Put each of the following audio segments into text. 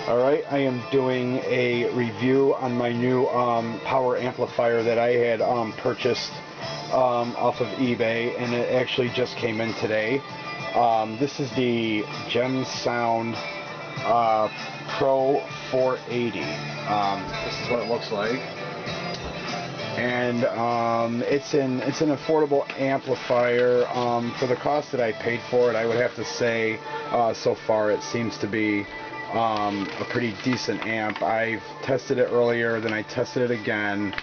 Alright, I am doing a review on my new power amplifier that I had purchased off of eBay, and it actually just came in today. This is the Sound Pro480. This is what it looks like. And it's an affordable amplifier. For the cost that I paid for it, I would have to say so far it seems to be a pretty decent amp. I've tested it earlier, then I tested it again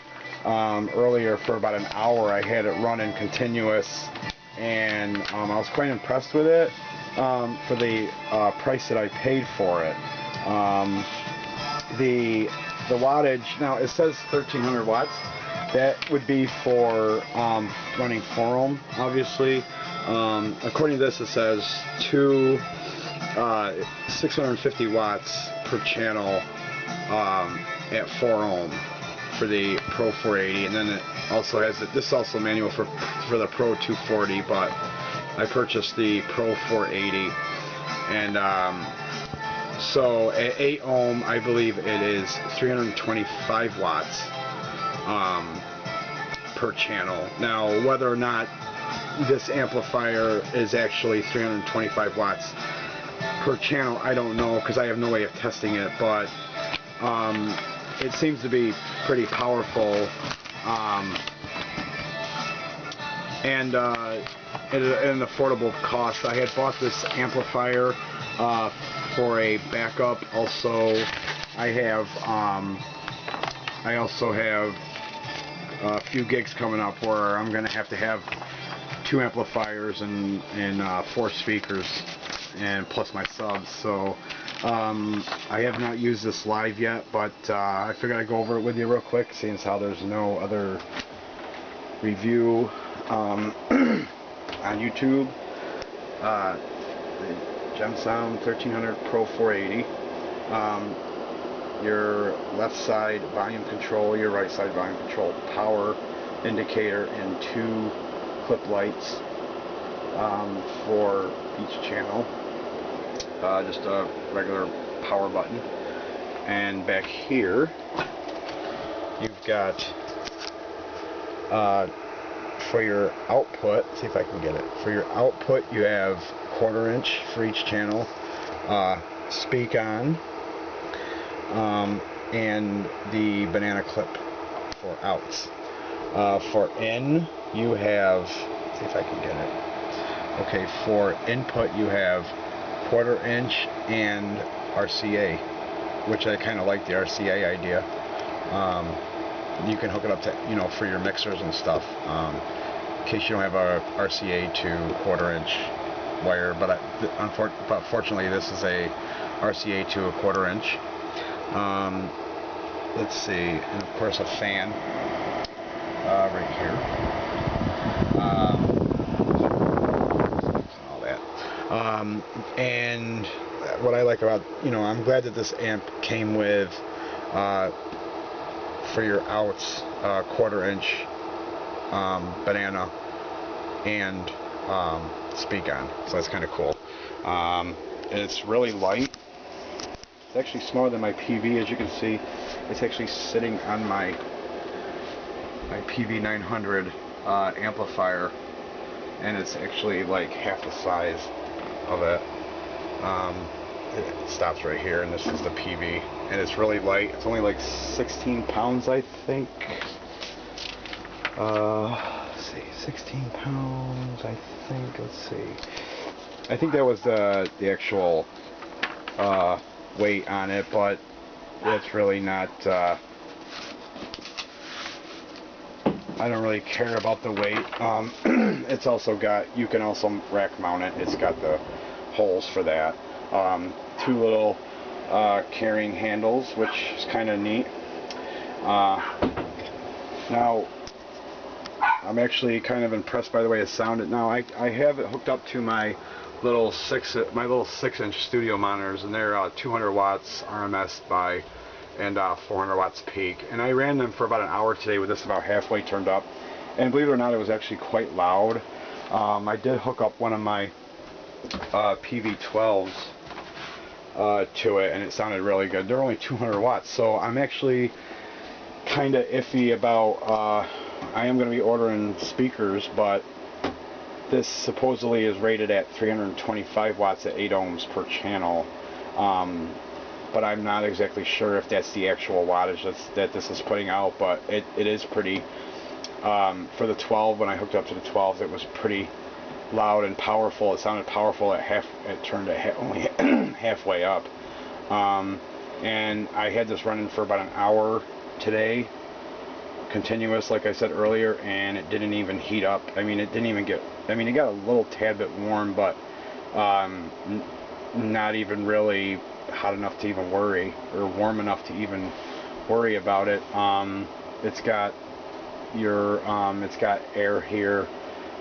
earlier for about an hour. I had it running continuous, and I was quite impressed with it for the price that I paid for it. The wattage, now it says 1300 watts. That would be for running 4 ohm, obviously. According to this, it says 650 watts per channel at 4 ohm for the Pro480, and then it also has this is also manual for the Pro240, but I purchased the Pro480, and so at 8 ohm, I believe it is 325 watts per channel. Now, whether or not this amplifier is actually 325 watts per channel, I don't know, because I have no way of testing it, but it seems to be pretty powerful, and at an affordable cost. I had bought this amplifier for a backup. Also, I also have a few gigs coming up where I'm going to have 2 amplifiers and 4 speakers, and plus my subs. So I have not used this live yet, but I figured I'd go over it with you real quick, seeing as how there's no other review on YouTube. The Sound 1300 Pro480. Your left side volume control, your right side volume control, power indicator, and 2 clip lights for each channel. Just a regular power button. And back here you've got for your output, see if I can get it, for your output you have 1/4 inch for each channel, speak on, and the banana clip for outs. For in, you have, see if I can get it. Okay, for input you have 1/4 inch and RCA, which I kind of like the RCA idea. You can hook it up to, for your mixers and stuff, in case you don't have a RCA to 1/4 inch wire, but fortunately this is a RCA to 1/4 inch. Let's see, and of course a fan right here, all that, and what I like about, I'm glad that this amp came with for your outs 1/4 inch banana and speak on, so that's kind of cool. And it's really light. It's actually smaller than my PV, as you can see. It's actually sitting on my PV 900 amplifier, and it's actually like half the size of it. It stops right here, and this is the PV, and it's really light. It's only like 16 pounds, I think. Let's see, 16 pounds, I think. Let's see. I think that was the actual weight on it, but it's really not. I don't really care about the weight. It's also got, you can also rack mount it. It's got the holes for that. 2 little carrying handles, which is kind of neat. Now, I'm actually kind of impressed by the way it sounded. Now, I have it hooked up to my little 6-inch studio monitors, and they're 200 watts RMS by and 400 watts peak, and I ran them for about an hour today with this about halfway turned up, and believe it or not, it was actually quite loud. I did hook up one of my PV12s to it, and it sounded really good. They're only 200 watts, so I'm actually kind of iffy about, I am going to be ordering speakers, but this supposedly is rated at 325 watts at 8 ohms per channel, but I'm not exactly sure if that's the actual wattage that this is putting out, but it is pretty, for the 12, when I hooked up to the 12s, it was pretty loud and powerful. It sounded powerful at it turned at only halfway up, and I had this running for about an hour today, continuous, like I said earlier, and it didn't even heat up. I mean, it didn't even get, I mean, it got a little tad bit warm, but not even really hot enough to even worry, or warm enough to even worry about it. It's got your it's got air here,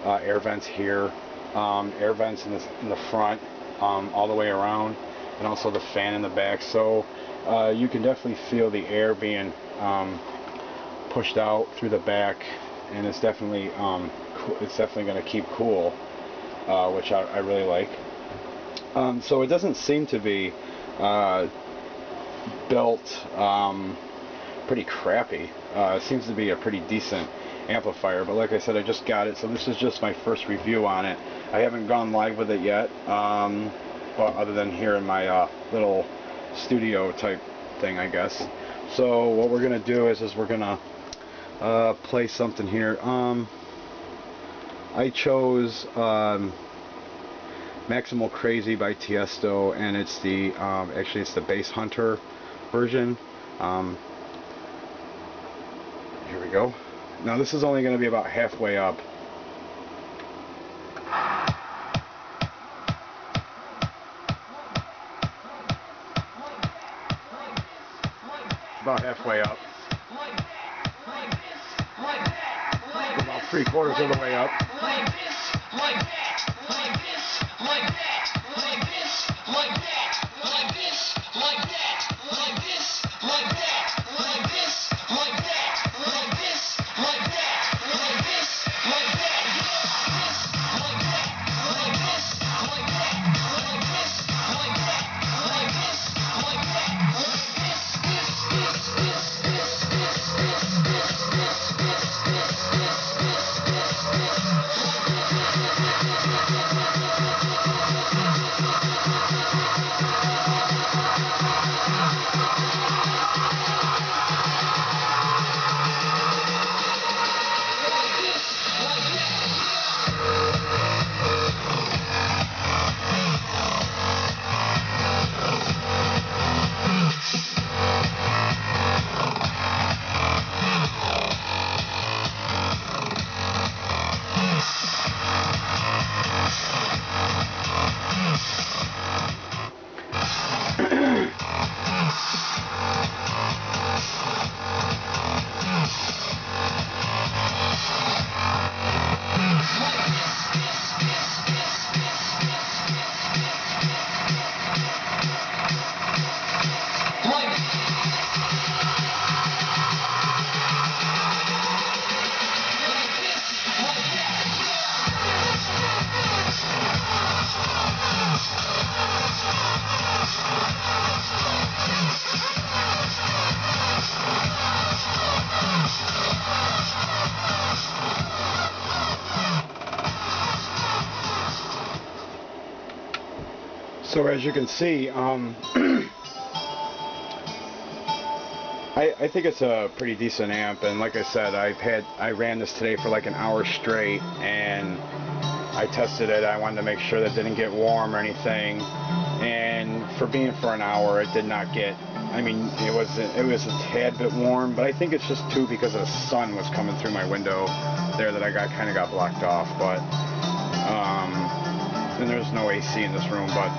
air vents here, air vents in the front, all the way around, and also the fan in the back, so you can definitely feel the air being pushed out through the back, and it's definitely going to keep cool, which I really like. So it doesn't seem to be built pretty crappy. It seems to be a pretty decent amplifier, but like I said, I just got it, so this is just my first review on it. I haven't gone live with it yet, but other than here in my little studio type thing, I guess. So what we're gonna do is we're gonna play something here. I chose Maximal Crazy by Tiesto, and it's the actually it's the Bass Hunter version. Here we go. Now this is only going to be about halfway up. About halfway up. About 3/4 of the way up. So as you can see, I think it's a pretty decent amp, and like I said, I ran this today for like an hour straight, and I tested it. I wanted to make sure that it didn't get warm or anything, and for being for an hour, it did not get, I mean, it was a tad bit warm, but I think it's just too because the sun was coming through my window there that I kind of got blocked off, but and there's no AC in this room, but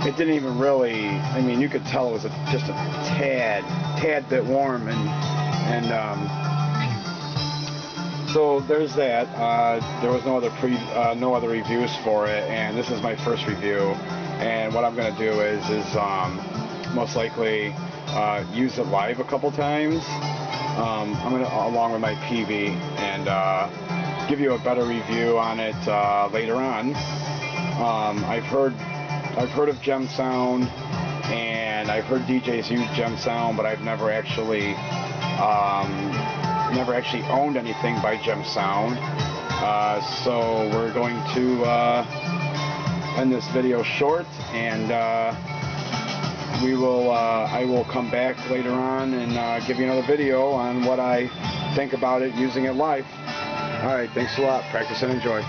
it didn't even really, I mean, you could tell it was just a tad bit warm, and so there's that. There was no other reviews for it, and this is my first review, and what I'm going to do is most likely use it live a couple times. I'm going to, along with my PV, and give you a better review on it later on. I've heard I've heard of Gem Sound, and I've heard DJs use Gem Sound, but I've never actually owned anything by Gem Sound. So we're going to end this video short, and I will come back later on and give you another video on what I think about it using it live. Alright, thanks a lot. Practice and enjoy.